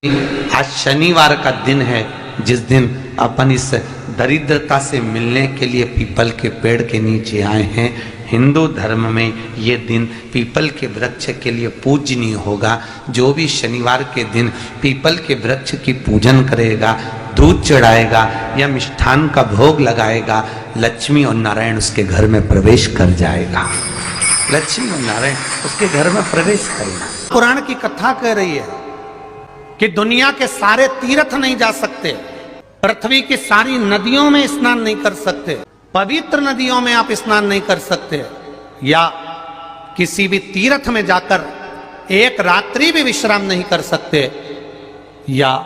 आज शनिवार का दिन है, जिस दिन अपन इस दरिद्रता से मिलने के लिए पीपल के पेड़ के नीचे आए हैं। हिंदू धर्म में ये दिन पीपल के वृक्ष के लिए पूजनीय होगा। जो भी शनिवार के दिन पीपल के वृक्ष की पूजन करेगा, दूध चढ़ाएगा या मिष्ठान का भोग लगाएगा, लक्ष्मी और नारायण उसके घर में प्रवेश कर जाएगा। लक्ष्मी और नारायण उसके घर में प्रवेश करेगा। पुराण की कथा कह रही है कि दुनिया के सारे तीर्थ नहीं जा सकते, पृथ्वी की सारी नदियों में स्नान नहीं कर सकते, पवित्र नदियों में आप स्नान नहीं कर सकते, या किसी भी तीर्थ में जाकर एक रात्रि भी विश्राम नहीं कर सकते, या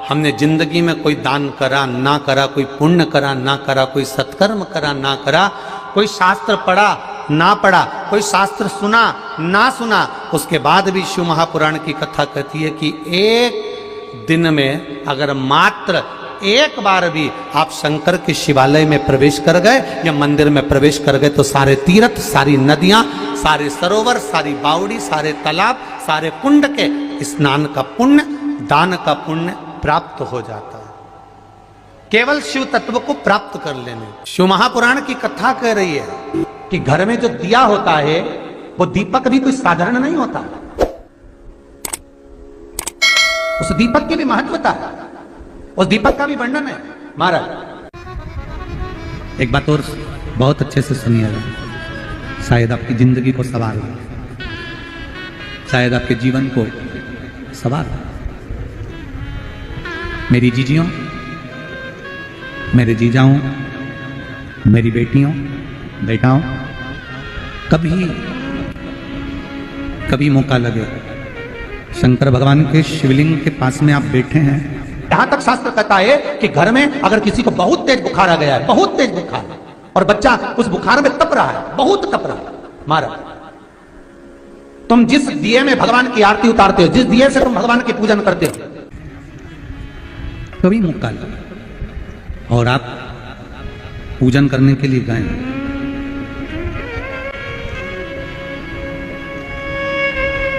हमने जिंदगी में कोई दान करा ना करा, कोई पुण्य करा ना करा, कोई सत्कर्म करा ना करा, कोई शास्त्र पढ़ा ना पढ़ा, कोई शास्त्र सुना ना सुना, उसके बाद भी शिव महापुराण की कथा कहती है कि एक दिन में अगर मात्र एक बार भी आप शंकर के शिवालय में प्रवेश कर गए या मंदिर में प्रवेश कर गए तो सारे तीर्थ, सारी नदियां, सारे सरोवर, सारी बावड़ी, सारे तालाब, सारे कुंड के स्नान का पुण्य, दान का पुण्य प्राप्त हो जाता है, केवल शिव तत्व को प्राप्त कर लेने। शिव महापुराण की कथा कह रही है कि घर में जो दिया होता है वो दीपक भी कोई साधारण नहीं होता, उस दीपक की भी महत्वता है, उस दीपक का भी वर्णन है। महाराज एक बात और बहुत अच्छे से सुनिएगा, शायद आपकी जिंदगी को सवार हो, शायद आपके जीवन को सवार हो। मेरी जीजियों, मेरे जीजाओं, मेरी बेटियों, बेटाओं, कभी मौका लगे शंकर भगवान के शिवलिंग के पास में आप बैठे हैं, यहां तक शास्त्र कहता है कि घर में अगर किसी को बहुत तेज बुखार आ गया है, बहुत तेज बुखार, और बच्चा उस बुखार में तप रहा है, बहुत तप रहा है, महाराज तुम जिस दिए में भगवान की आरती उतारते हो, जिस दिए से तुम भगवान की पूजन करते हो, कभी मौका लगे और आप पूजन करने के लिए गए,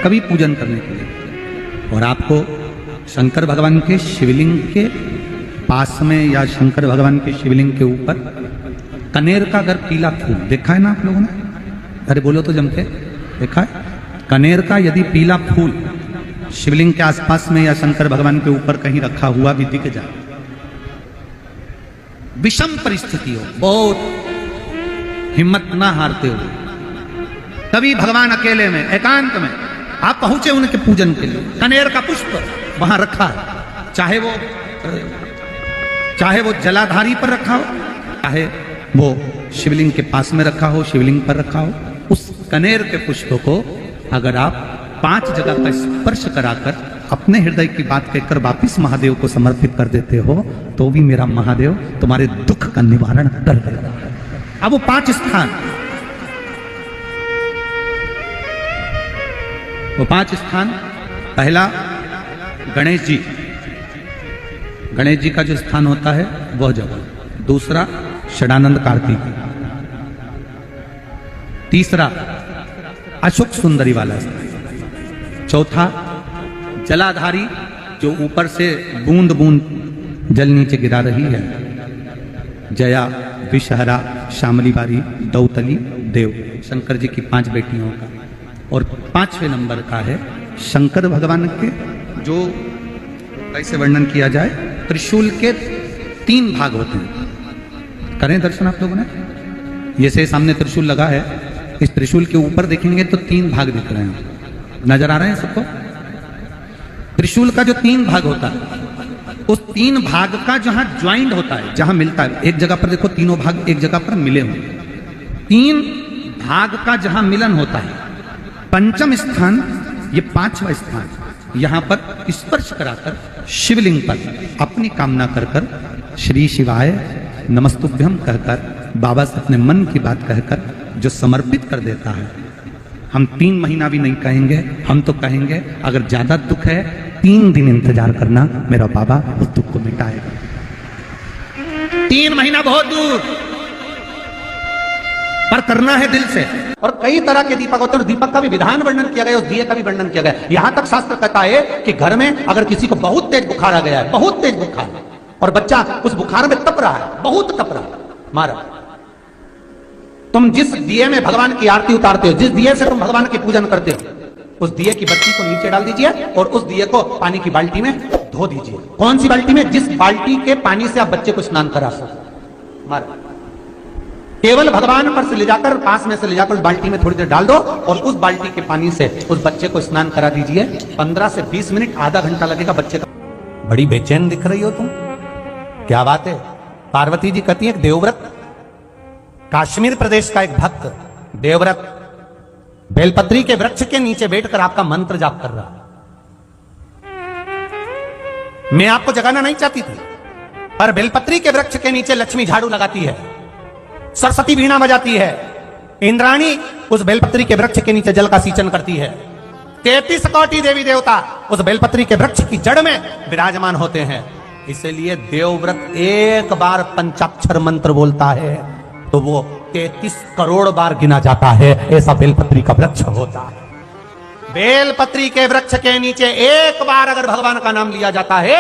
कभी पूजन करने के लिए, और आपको शंकर भगवान के शिवलिंग के पास में या शंकर भगवान के शिवलिंग के ऊपर कनेर का अगर पीला फूल देखा है ना आप लोगों ने, अरे बोलो तो जम के, देखा है? कनेर का यदि पीला फूल शिवलिंग के आसपास में या शंकर भगवान के ऊपर कहीं रखा हुआ भी दिख जाए, विषम परिस्थिति हो, बहुत हिम्मत ना हारते हुए, तभी भगवान अकेले में एकांत में आप पहुंचे उनके पूजन के लिए, कनेर का पुष्प वहां रखा है, चाहे वो जलाधारी पर रखा हो, चाहे वो शिवलिंग के पास में रखा हो, शिवलिंग पर रखा हो, उस कनेर के पुष्प को अगर आप 5 जगह का स्पर्श कराकर अपने हृदय की बात कहकर वापिस महादेव को समर्पित कर देते हो, तो भी मेरा महादेव तुम्हारे दुख का निवारण कर देगा। अब वो 5 स्थान, वो 5 स्थान, पहला गणेश जी, गणेश जी का जो स्थान होता है वह जगह, दूसरा षडानंद कार्तिक, तीसरा अशोक सुंदरी वाला स्थान, चौथा जलाधारी जो ऊपर से बूंद बूंद जल नीचे गिरा रही है, जया, विषहरा, शामली बारी, दौतली, देव, शंकर जी की 5 बेटियों का, और 5वें नंबर का है शंकर भगवान के, जो कैसे वर्णन किया जाए, त्रिशूल के 3 भाग होते हैं। करें दर्शन आप लोगों ने, ये से सामने त्रिशूल लगा है, इस त्रिशूल के ऊपर देखेंगे तो 3 भाग दिख रहे हैं, नजर आ रहे हैं सबको? त्रिशूल का जो 3 भाग होता है, उस 3 भाग का जहां ज्वाइंट होता है, जहां मिलता है, एक जगह पर देखो तीनों भाग एक जगह पर मिले हुए, 3 भाग का जहां मिलन होता है, पंचम स्थान, ये 5वां स्थान, यहां पर स्पर्श कराकर शिवलिंग पर अपनी कामना कर कर श्री शिवाय नमस्तुभ्यम कहकर बाबा से अपने मन की बात कहकर जो समर्पित कर देता है, हम 3 महीना भी नहीं कहेंगे, हम तो कहेंगे अगर ज्यादा दुख है 3 दिन इंतजार करना, मेरा बाबा उस दुख को मिटाएगा। 3 महीना बहुत दूर, पर करना है दिल से। और कई तरह के दीपक होते हैं, दीपक का भी विधान वर्णन किया गया, उस दिए का भी वर्णन किया गया। यहां तक शास्त्र कहता है कि घर में अगर किसी को बहुत तेज बुखार आ गया है, बहुत तेज बुखार, और बच्चा उस बुखार में तप रहा है, बहुत तप रहा है, मारा, तुम जिस दिए में भगवान की आरती उतारते हो, जिस दिए से तुम भगवान की पूजन करते हो, उस दिए की बत्ती को नीचे डाल दीजिए और उस दिए को पानी की बाल्टी में धो दीजिए। कौन सी बाल्टी में? जिस बाल्टी के पानी से आप बच्चे को स्नान करा सको। मारा, केवल भगवान पर से ले जाकर, पास में से ले जाकर उस बाल्टी में थोड़ी देर डाल दो और उस बाल्टी के पानी से उस बच्चे को स्नान करा दीजिए। 15 से 20 मिनट, आधा घंटा लगेगा बच्चे का। बड़ी बेचैन दिख रही हो तुम, क्या बात है? पार्वती जी कहती है, देवव्रत, कश्मीर प्रदेश का एक भक्त देवव्रत बेलपत्री के वृक्ष के नीचे बैठकर आपका मंत्र जाप कर रहा। मैं आपको जगाना नहीं चाहती थी, पर बेलपत्री के वृक्ष के नीचे लक्ष्मी झाड़ू लगाती है, सरस्वती वीणा बजाती है, इंद्राणी उस बेलपत्री के वृक्ष के नीचे जल का सिंचन करती है, 33 कोटि देवी देवता उस बेलपत्री के वृक्ष की जड़ में विराजमान होते हैं। इसलिए देवव्रत एक बार पंचाक्षर मंत्र बोलता है तो वो 33 करोड़ बार गिना जाता है, ऐसा बेलपत्री का वृक्ष होता है। बेलपत्री के वृक्ष के नीचे एक बार अगर भगवान का नाम लिया जाता है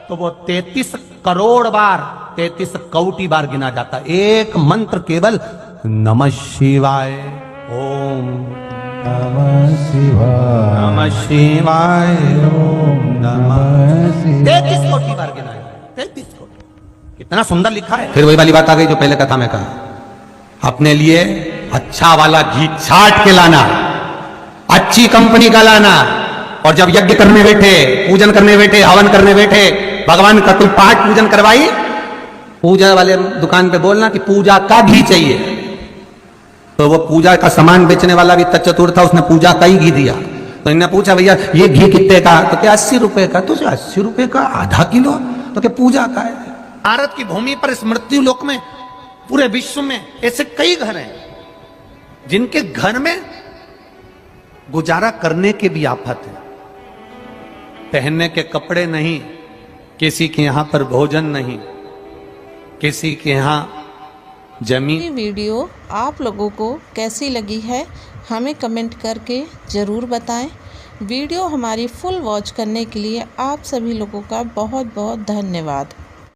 तो वो 33 करोड़ बार, 33 कोटि बार गिना जाता है। एक मंत्र केवल नमः शिवाय, ओम नमः शिवाय, नमः शिवाय, ओम नमः शिवाय, 33 कोटि बार गिनाया, 33 कोटि। कितना सुंदर लिखा है। फिर वही वाली बात आ गई जो पहले कथा में कहा, अपने लिए अच्छा वाला घी छाट के लाना, अच्छी कंपनी का लाना, और जब यज्ञ करने बैठे, पूजन करने बैठे, हवन करने बैठे, भगवान का कोई पाठ पूजन करवाई, पूजा वाले दुकान पे बोलना कि पूजा का घी चाहिए। तो वो पूजा का सामान बेचने वाला भी चतुर था, उसने पूजा का ही घी दिया। तो इन्होंने पूछा, भैया ये घी कितने का? तो क्या 80 रुपए का? तो 80 रुपए का आधा किलो? तो क्या पूजा का है? भारत की भूमि पर, इस मृत्यु लोक में, पूरे विश्व में ऐसे कई घर हैं जिनके घर में गुजारा करने के भी आफत है, पहनने के कपड़े नहीं, किसी के यहां पर भोजन नहीं, किसी के यहां जमीन। ये वीडियो आप लोगों को कैसी लगी है हमें कमेंट करके ज़रूर बताएं। वीडियो हमारी फुल वॉच करने के लिए आप सभी लोगों का बहुत बहुत धन्यवाद।